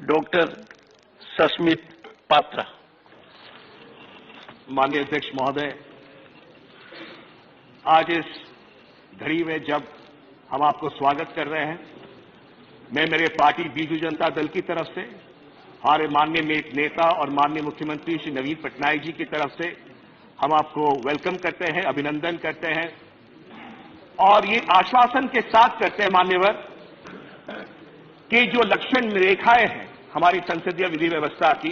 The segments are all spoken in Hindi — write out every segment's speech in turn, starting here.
डॉक्टर सस्मित पात्रा। माननीय अध्यक्ष महोदय, आज इस घड़ी में जब हम आपको स्वागत कर रहे हैं, मैं मेरे पार्टी बीजू जनता दल की तरफ से हमारे माननीय नेता और माननीय मुख्यमंत्री श्री नवीन पटनायक जी की तरफ से हम आपको वेलकम करते हैं, अभिनंदन करते हैं और ये आश्वासन के साथ करते हैं मान्यवर कि जो लक्ष्मण रेखाएं हैं हमारी संसदीय विधि व्यवस्था की,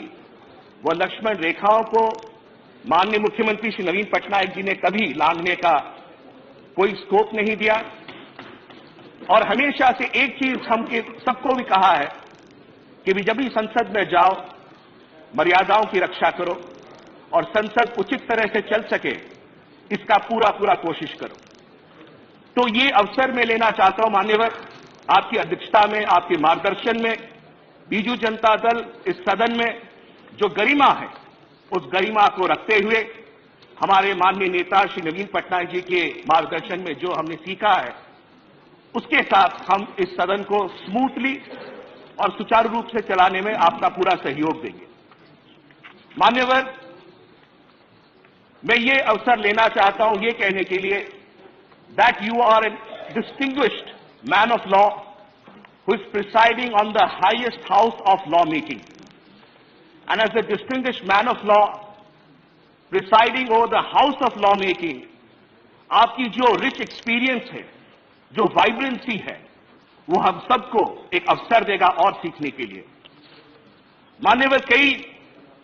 वो लक्ष्मण रेखाओं को माननीय मुख्यमंत्री श्री नवीन पटनायक जी ने कभी लांघने का कोई स्कोप नहीं दिया और हमेशा से एक चीज हम सबको भी कहा है कि जब भी संसद में जाओ मर्यादाओं की रक्षा करो और संसद उचित तरह से चल सके इसका पूरा कोशिश करो। तो ये अवसर मैं लेना चाहता हूं मान्यवर, आपकी अध्यक्षता में, आपके मार्गदर्शन में बीजू जनता दल इस सदन में जो गरिमा है उस गरिमा को रखते हुए हमारे माननीय नेता श्री नवीन पटनायक जी के मार्गदर्शन में जो हमने सीखा है उसके साथ हम इस सदन को स्मूथली और सुचारू रूप से चलाने में आपका पूरा सहयोग देंगे। मान्यवर, मैं ये अवसर लेना चाहता हूं ये कहने के लिए that you are a distinguished man of law who is presiding on the highest house of lawmaking. And as a distinguished man of law presiding over the house of lawmaking, आपकी जो rich experience है, जो vibrancy है, वो हम सबको एक अवसर देगा और सीखने के लिए। मान्यवर, कई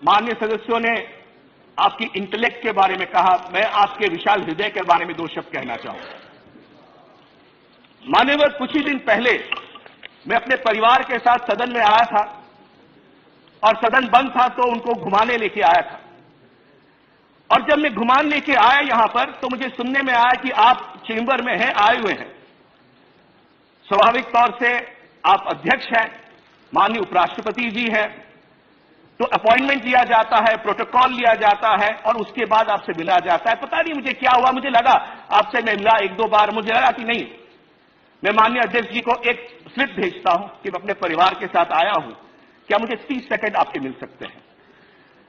माननीय सदस्यों ने आपकी इंटेलेक्ट के बारे में कहा, मैं आपके विशाल हृदय के बारे में दो शब्द कहना चाहूंगा। मान्यवर, कुछ ही दिन पहले मैं अपने परिवार के साथ सदन में आया था और सदन बंद था तो उनको घुमाने लेके आया था और जब मैं घुमाने लेके आया यहां पर तो मुझे सुनने में आया कि आप चेंबर में हैं, आए हुए हैं। स्वाभाविक तौर से आप अध्यक्ष हैं, माननीय उपराष्ट्रपति जी हैं, तो अपॉइंटमेंट लिया जाता है, प्रोटोकॉल लिया जाता है और उसके बाद आपसे मिला जाता है। पता नहीं मुझे क्या हुआ, मुझे लगा आपसे मैं मिला एक दो बार, मुझे लगा कि नहीं, मैं माननीय अध्यक्ष जी को एक स्लिप भेजता हूं कि मैं अपने परिवार के साथ आया हूं, क्या मुझे 30 सेकंड आपके मिल सकते हैं।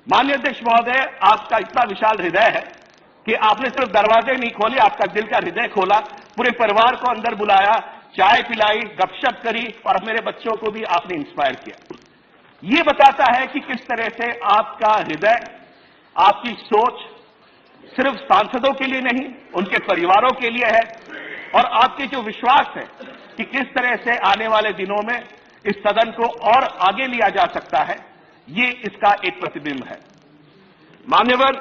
माननीय अध्यक्ष महोदय, आपका इतना विशाल हृदय है कि आपने सिर्फ दरवाजे नहीं खोले, आपका दिल का हृदय खोला, पूरे परिवार को अंदर बुलाया, चाय पिलाई, गपशप करी और मेरे बच्चों को भी आपने इंस्पायर किया। ये बताता है कि किस तरह से आपका हृदय, आपकी सोच सिर्फ सांसदों के लिए नहीं, उनके परिवारों के लिए है और आपके जो विश्वास है कि किस तरह से आने वाले दिनों में इस सदन को और आगे लिया जा सकता है, ये इसका एक प्रतिबिंब है। मान्यवर,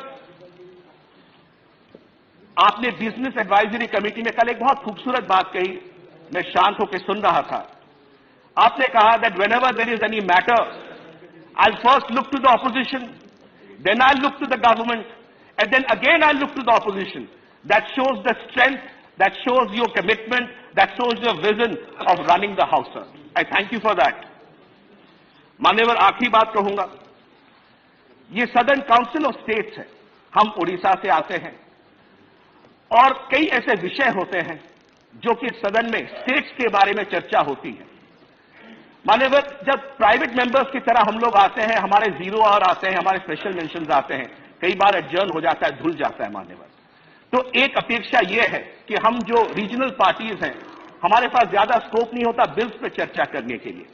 आपने बिजनेस एडवाइजरी कमेटी में कल एक बहुत खूबसूरत बात कही, मैं शांत होकर सुन रहा था। आपने कहा that whenever there is any matter, I first look to the opposition, then I look to the government and then again I look to the opposition. That shows the strength, that shows your commitment, that shows your vision of running the house, sir. I thank you for that. मान्यवर, आखिरी बात कहूंगा, ये सदन काउंसिल ऑफ स्टेट्स है, हम उड़ीसा से आते हैं और कई ऐसे विषय होते हैं जो कि सदन में स्टेट्स के बारे में चर्चा होती है। मान्यवर, जब प्राइवेट मेंबर्स की तरह हम लोग आते हैं, हमारे जीरो आवर आते हैं, हमारे स्पेशल मेंशंस आते हैं, कई बार एडजर्न हो जाता है, धुल जाता है। मान्यवर, तो एक अपेक्षा यह है कि हम जो रीजनल पार्टीज हैं, हमारे पास ज्यादा स्कोप नहीं होता बिल्स पे चर्चा करने के लिए,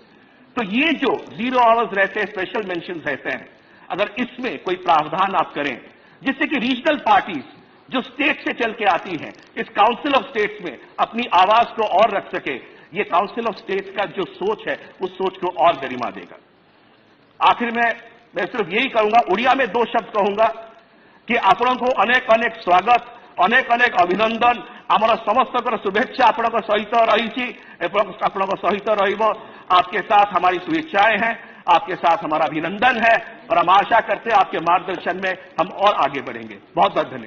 तो ये जो जीरो आवर्स रहते हैं, स्पेशल मेंशंस रहते हैं, अगर इसमें कोई प्रावधान आप करें जिससे कि रीजनल पार्टीज जो स्टेट से चल के आती हैं इस काउंसिल ऑफ स्टेट्स में अपनी आवाज को और रख सके, ये काउंसिल ऑफ स्टेट्स का जो सोच है उस सोच को और गरिमा देगा। आखिर में मैं सिर्फ यही कहूंगा, उड़िया में दो शब्द कहूंगा कि आपको अनेक अनेक स्वागत, अनेक अनेक अभिनंदन, आमर समस्त शुभेच्छा आपण सहित रही, आपण सहित रहिबो, आपके साथ हमारी शुभेच्छाएं हैं, आपके साथ हमारा अभिनंदन है और हम आशा करते हैं आपके मार्गदर्शन में हम और आगे बढ़ेंगे। बहुत बहुत धन्यवाद।